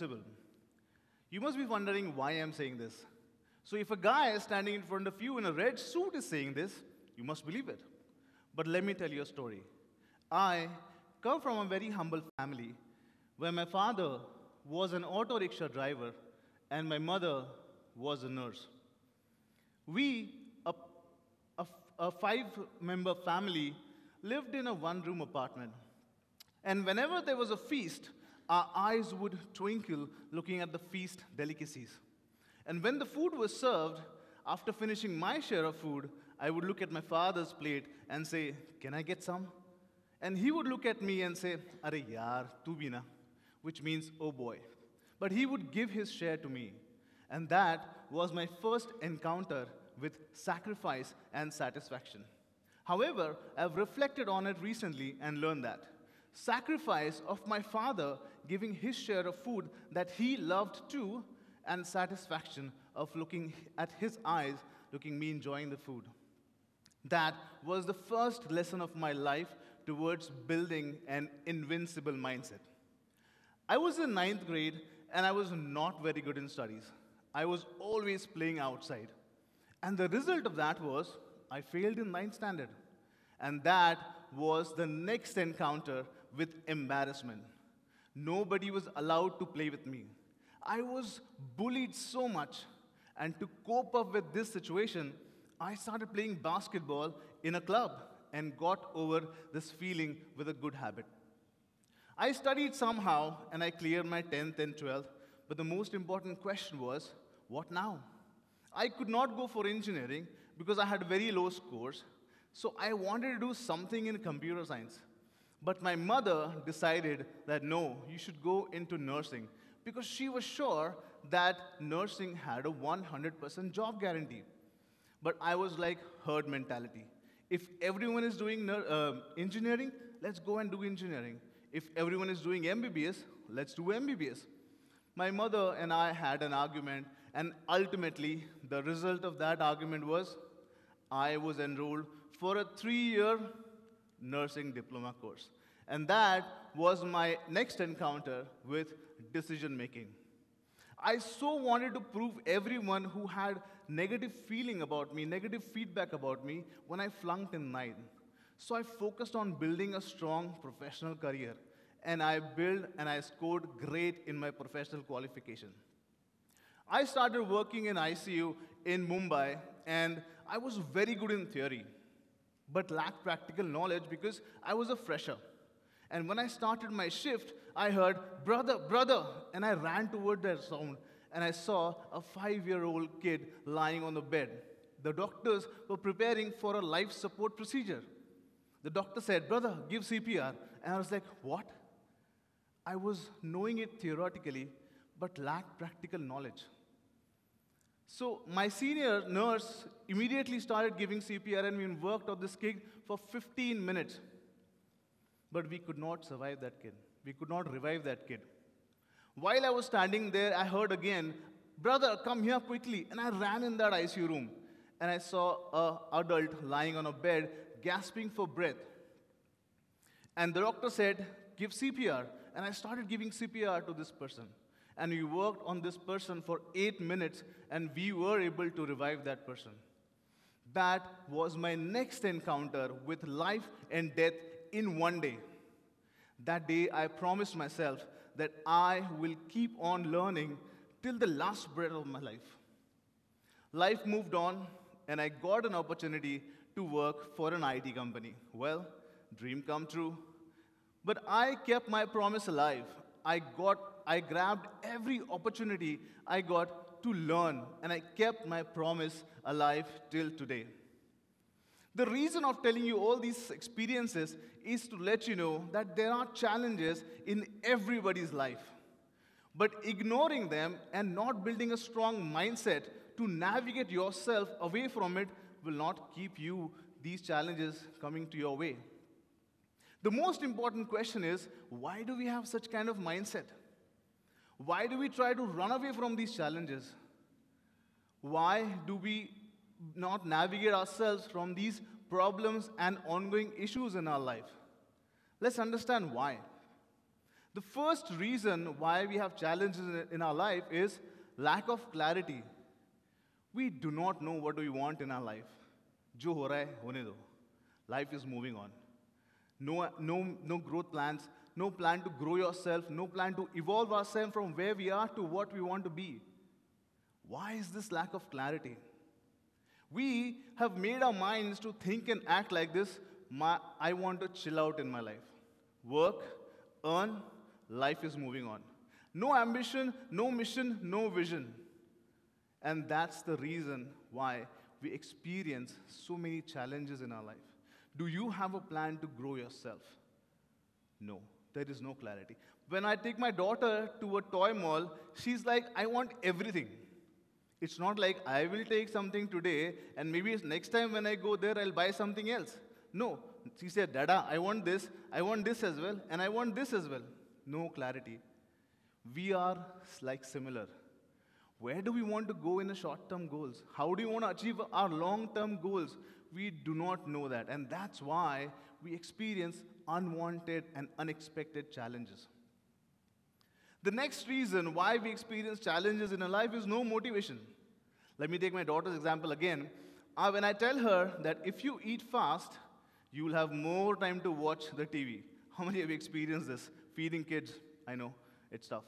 Invincible. You must be wondering why I'm saying this. So if a guy standing in front of you in a red suit is saying this, you must believe it. But let me tell you a story. I come from a very humble family where my father was an auto rickshaw driver and my mother was a nurse. We, a five-member family, lived in a one-room apartment. And whenever there was a feast, our eyes would twinkle looking at the feast delicacies. And when the food was served, after finishing my share of food, I would look at my father's plate and say, "Can I get some?" And he would look at me and say, "Are yaar, tu bhi na," which means, "Oh boy." But he would give his share to me. And that was my first encounter with sacrifice and satisfaction. However, I've reflected on it recently and learned that sacrifice of my father giving his share of food that he loved too, and satisfaction of looking at his eyes, looking me enjoying the food. That was the first lesson of my life towards building an invincible mindset. I was in ninth grade and I was not very good in studies. I was always playing outside. And the result of that was I failed in ninth standard. And that was the next encounter with embarrassment. Nobody was allowed to play with me. I was bullied so much, and to cope up with this situation, I started playing basketball in a club and got over this feeling with a good habit. I studied somehow, and I cleared my 10th and 12th, but the most important question was, what now? I could not go for engineering because I had very low scores, so I wanted to do something in computer science. But my mother decided that no, you should go into nursing because she was sure that nursing had a 100% job guarantee. But I was like herd mentality. If everyone is doing engineering, let's go and do engineering. If everyone is doing MBBS, let's do MBBS. My mother and I had an argument, and ultimately, the result of that argument was I was enrolled for a 3-year nursing diploma course. And that was my next encounter with decision-making. I so wanted to prove everyone who had negative feeling about me, negative feedback about me when I flunked in 9th. So I focused on building a strong professional career. And I built and I scored great in my professional qualification. I started working in ICU in Mumbai, and I was very good in theory, but lacked practical knowledge because I was a fresher. And when I started my shift, I heard, "Brother, brother," and I ran toward that sound, and I saw a 5-year-old kid lying on the bed. The doctors were preparing for a life support procedure. The doctor said, "Brother, give CPR." And I was like, what? I was knowing it theoretically, but lacked practical knowledge. So my senior nurse immediately started giving CPR, and we worked on this kid for 15 minutes. But we could not survive that kid. We could not revive that kid. While I was standing there, I heard again, "Brother, come here quickly." And I ran in that ICU room, and I saw an adult lying on a bed, gasping for breath. And the doctor said, "Give CPR." And I started giving CPR to this person. And we worked on this person for 8 minutes, and we were able to revive that person. That was my next encounter with life and death in one day. That day, I promised myself that I will keep on learning till the last breath of my life. Life moved on, and I got an opportunity to work for an IT company. Well, dream come true. But I kept my promise alive. I grabbed every opportunity I got to learn, and I kept my promise alive till today. The reason of telling you all these experiences is to let you know that there are challenges in everybody's life. But ignoring them and not building a strong mindset to navigate yourself away from it will not keep you these challenges coming to your way. The most important question is, why do we have such kind of mindset? Why do we try to run away from these challenges? Why do we not navigate ourselves from these problems and ongoing issues in our life? Let's understand why. The first reason why we have challenges in our life is lack of clarity. We do not know what we want in our life. Jo ho raha hai, hone do. Life is moving on. No growth plans, no plan to grow yourself, no plan to evolve ourselves from where we are to what we want to be. Why is this lack of clarity? We have made our minds to think and act like this. I want to chill out in my life. Work, earn, life is moving on. No ambition, no mission, no vision. And that's the reason why we experience so many challenges in our life. Do you have a plan to grow yourself? No, there is no clarity. When I take my daughter to a toy mall, she's like, I want everything. It's not like I will take something today and maybe next time when I go there, I'll buy something else. No, she said, Dada, I want this as well, and I want this as well. No clarity. We are like similar. Where do we want to go in the short-term goals? How do you want to achieve our long-term goals? We do not know that, and that's why we experience unwanted and unexpected challenges. The next reason why we experience challenges in our life is no motivation. Let me take my daughter's example again. When I tell her that if you eat fast, you will have more time to watch the TV. How many have experienced this? Feeding kids, I know, it's tough.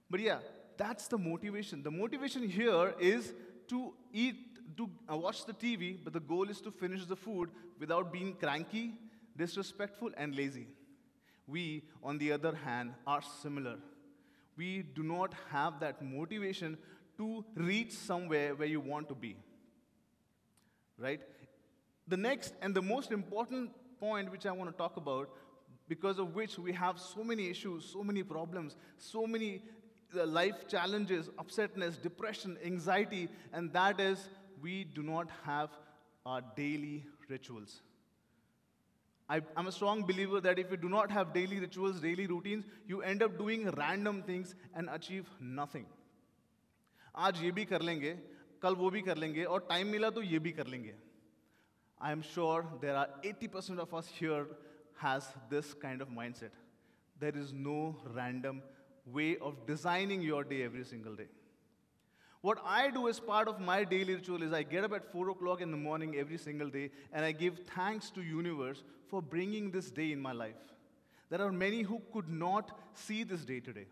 But yeah, that's the motivation. The motivation here is to watch the TV, but the goal is to finish the food without being cranky, disrespectful, and lazy. We, on the other hand, are similar. We do not have that motivation to reach somewhere where you want to be. Right? The next and the most important point which I want to talk about, because of which we have so many issues, so many problems, so many life challenges, upsetness, depression, anxiety, and that is we do not have our daily rituals. I'm a strong believer that if you do not have daily rituals, daily routines, you end up doing random things and achieve nothing. आज ये भी कर लेंगे, कल वो भी कर लेंगे, और time मिला तो ये भी कर लेंगे. I am sure there are 80% of us here has this kind of mindset. There is no random way of designing your day every single day. What I do as part of my daily ritual is I get up at 4 o'clock in the morning every single day and I give thanks to universe for bringing this day in my life. There are many who could not see this day today.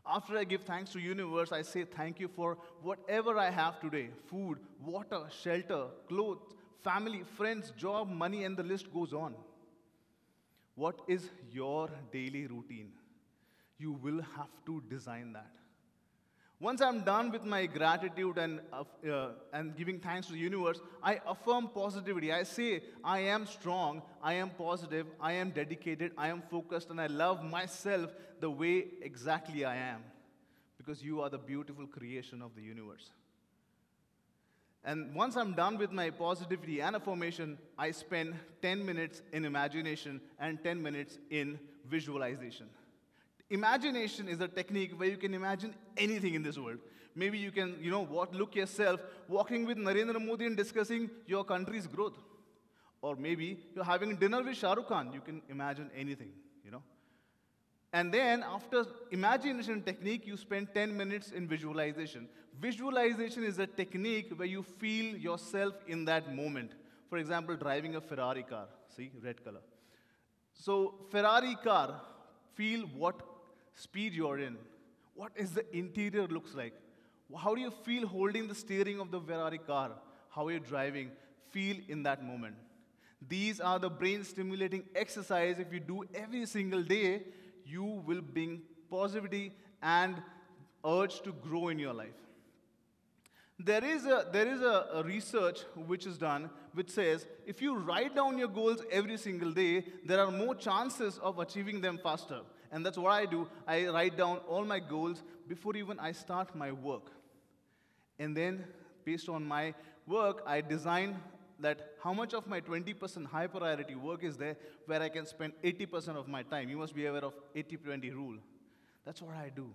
After I give thanks to universe, I say thank you for whatever I have today. Food, water, shelter, clothes, family, friends, job, money, and the list goes on. What is your daily routine? You will have to design that. Once I'm done with my gratitude and giving thanks to the universe, I affirm positivity. I say, I am strong, I am positive, I am dedicated, I am focused, and I love myself the way exactly I am. Because you are the beautiful creation of the universe. And once I'm done with my positivity and affirmation, I spend 10 minutes in imagination and 10 minutes in visualization. Imagination is a technique where you can imagine anything in this world. Maybe you can, look yourself walking with Narendra Modi and discussing your country's growth. Or maybe you're having dinner with Shah Rukh Khan. You can imagine anything, And then after imagination technique, you spend 10 minutes in visualization. Visualization is a technique where you feel yourself in that moment. For example, driving a Ferrari car. See, red color. So Ferrari car, feel what speed you're in. What is the interior looks like? How do you feel holding the steering of the Ferrari car? How are you driving? Feel in that moment. These are the brain-stimulating exercise. If you do every single day, you will bring positivity and urge to grow in your life. There is a research which is done which says if you write down your goals every single day, there are more chances of achieving them faster. And that's what I do. I write down all my goals before even I start my work. And then, based on my work, I design that how much of my 20% high priority work is there where I can spend 80% of my time. You must be aware of 80-20 rule. That's what I do.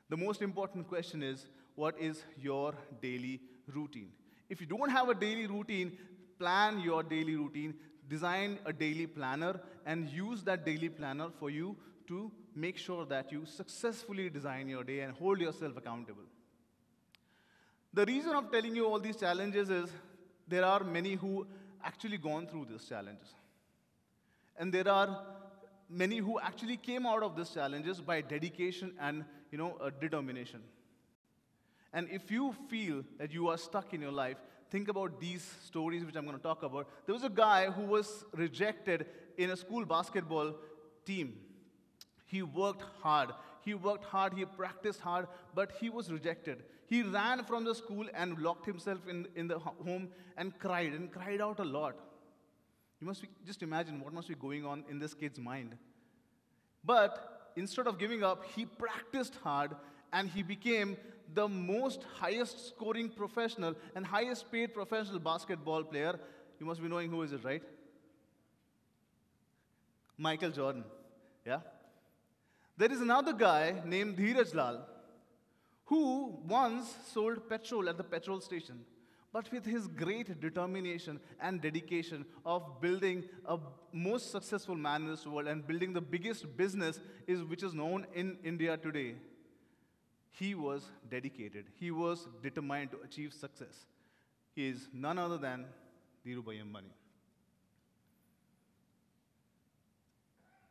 The most important question is, what is your daily routine? If you don't have a daily routine, plan your daily routine, design a daily planner, and use that daily planner for you to make sure that you successfully design your day and hold yourself accountable. The reason of telling you all these challenges is there are many who actually gone through these challenges. And there are many who actually came out of these challenges by dedication and determination. And if you feel that you are stuck in your life, think about these stories which I'm going to talk about. There was a guy who was rejected in a school basketball team. He worked hard, he practiced hard, but he was rejected. He ran from the school and locked himself in the home and cried out a lot. You must just imagine what must be going on in this kid's mind. But instead of giving up, he practiced hard and he became the most highest scoring professional and highest paid professional basketball player. You must be knowing who is it, right? Michael Jordan. Yeah? There is another guy named Dheeraj Lal who once sold petrol at the petrol station. But with his great determination and dedication of building a most successful man in this world and building the biggest business which is known in India today, he was dedicated. He was determined to achieve success. He is none other than Dhirubhai Ambani.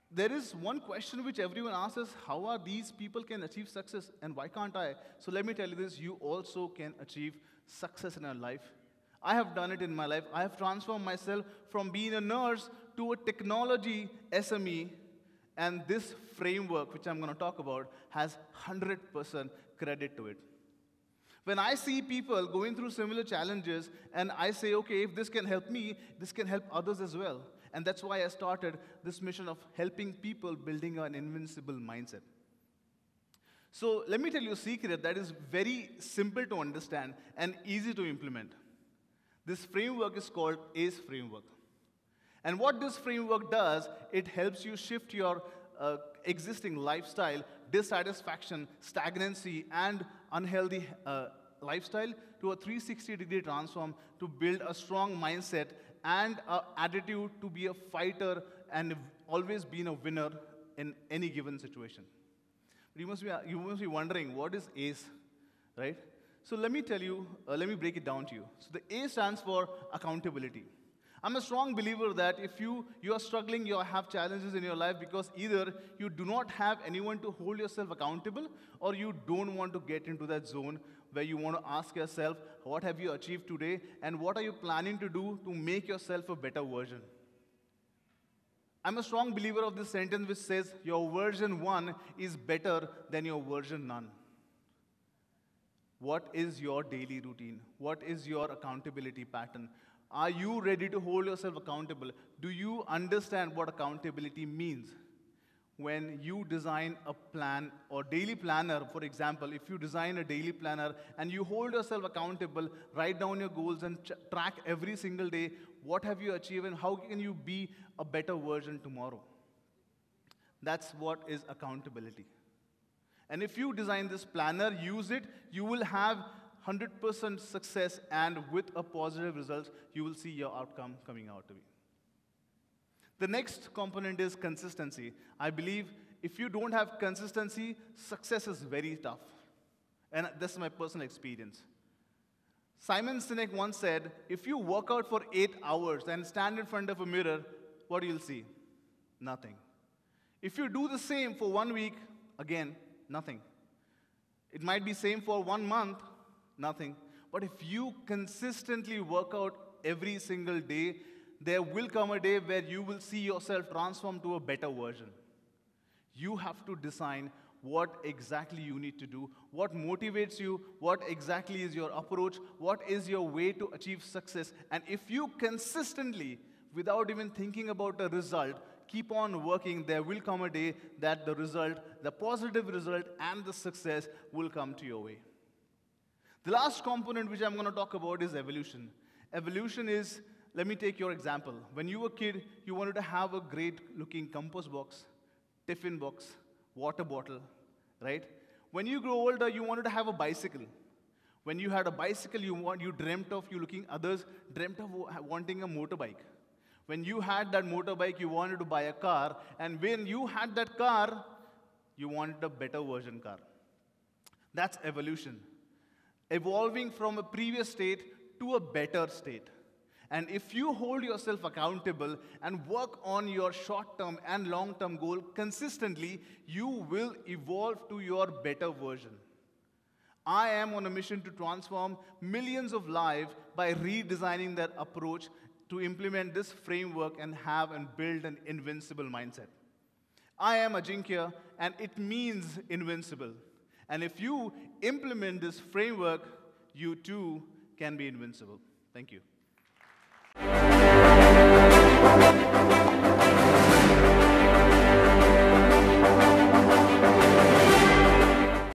There is one question which everyone asks is, how are these people can achieve success and why can't I? So let me tell you this, you also can achieve success in your life. I have done it in my life. I have transformed myself from being a nurse to a technology SME, and this framework, which I'm going to talk about, has 100% credit to it. When I see people going through similar challenges, and I say, okay, if this can help me, this can help others as well. And that's why I started this mission of helping people building an invincible mindset. So let me tell you a secret that is very simple to understand and easy to implement. This framework is called ACE framework. And what this framework does, it helps you shift your existing lifestyle, dissatisfaction, stagnancy, and unhealthy lifestyle to a 360-degree transform to build a strong mindset and an attitude to be a fighter and always being a winner in any given situation. But you must be wondering, what is ACE, right? So let me tell you, let me break it down to you. So the A stands for accountability. I'm a strong believer that if you are struggling, you have challenges in your life because either you do not have anyone to hold yourself accountable or you don't want to get into that zone where you want to ask yourself, what have you achieved today and what are you planning to do to make yourself a better version? I'm a strong believer of this sentence which says, your version 1 is better than your version none. What is your daily routine? What is your accountability pattern? Are you ready to hold yourself accountable? Do you understand what accountability means? When you design a plan or daily planner, for example, if you design a daily planner and you hold yourself accountable, write down your goals and track every single day, what have you achieved and how can you be a better version tomorrow? That's what is accountability. And if you design this planner, use it, you will have 100% success, and with a positive result, you will see your outcome coming out to be. The next component is consistency. I believe if you don't have consistency, success is very tough. And this is my personal experience. Simon Sinek once said, if you work out for 8 hours and stand in front of a mirror, what you'll see? Nothing. If you do the same for 1 week, again, nothing. It might be same for 1 month, nothing. But if you consistently work out every single day, there will come a day where you will see yourself transform to a better version. You have to design what exactly you need to do, what motivates you, what exactly is your approach, what is your way to achieve success. And if you consistently, without even thinking about a result, keep on working, there will come a day that the result, the positive result and the success will come to your way. The last component which I'm going to talk about is evolution. Evolution is, let me take your example. When you were a kid, you wanted to have a great-looking compost box, tiffin box, water bottle, right? When you grow older, you wanted to have a bicycle. When you had a bicycle, you dreamt of you looking, others dreamt of wanting a motorbike. When you had that motorbike, you wanted to buy a car, and when you had that car, you wanted a better version car. That's evolution. Evolving from a previous state to a better state. And if you hold yourself accountable and work on your short-term and long-term goal consistently, you will evolve to your better version. I am on a mission to transform millions of lives by redesigning their approach to implement this framework and have and build an invincible mindset. I am Ajinkya, and it means invincible. And if you implement this framework, you too can be invincible. Thank you.